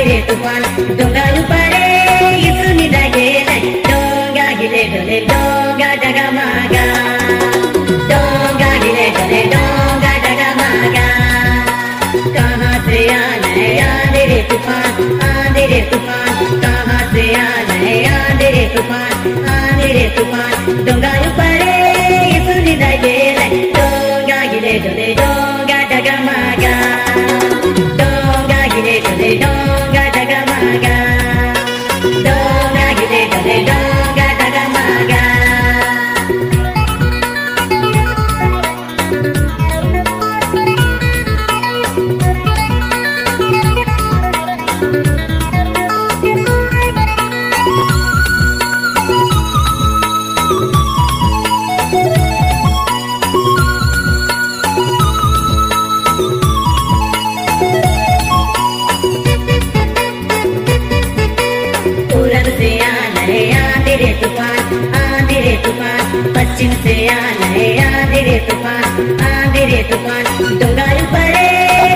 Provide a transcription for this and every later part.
रे तूफान डोंगारू परे इसुनी लगे डोंगा हिले डोले डोंगा डगमगा डोंगा हिले डोले डोंगा डगमगा कहाँ से आने आंधी रे तूफान कहाँ से आने आंधी रे तूफान डोंगारू परे इसुनी लगे डोंगा हिले डोले डोंगा डगमगा डोंगा हिले डोले डोंगा डगमगा डोंगा हिले डोले डोंगा डगमगा आंधी रे तूफान पश्चिम से आने आंधी रे तूफान डोंगारू परे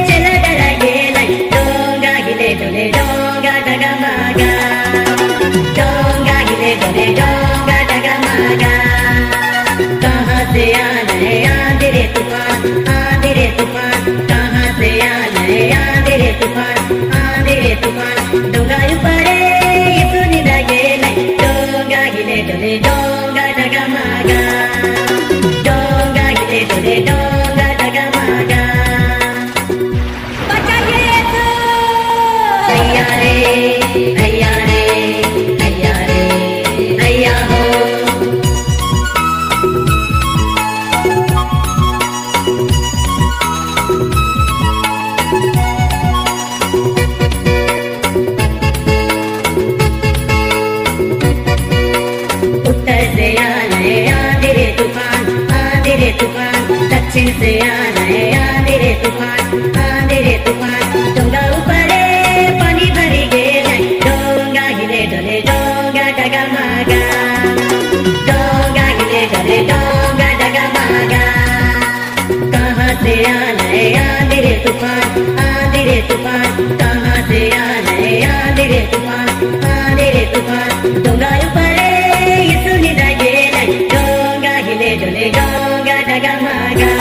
चला डरा गेला डोंगा हिले डोले डोंगा डगमगा डोंगा हिले डोले डोंगा डगमगा कहाँ से आने आंधी रे तूफान कहाँ से आने आंधी रे तूफान डोंगारू परे इसुनी लगे डोंगा हिले डोले डोंगा डगमगा डोंगा हिले डोले डोंगा डगमगा बचाइए तो हैया रे हैया रे हैया रे हैया हो उत्तर से आने आंधी रे तूफान दक्षिण से आने आंधी रे तूफान डोंगा ऊपरे पानी भरी गेला डोंगा हिले डोले डोंगा डगमगा डोंगा हिले डोले डोंगा डगमगा कहाँ से आने आंधी रे तूफान कहाँ से आने आंधी रे तूफान डोंगा ऊपरे इसुनी लगे डोंगा हिले डोले डोंगा डगमगा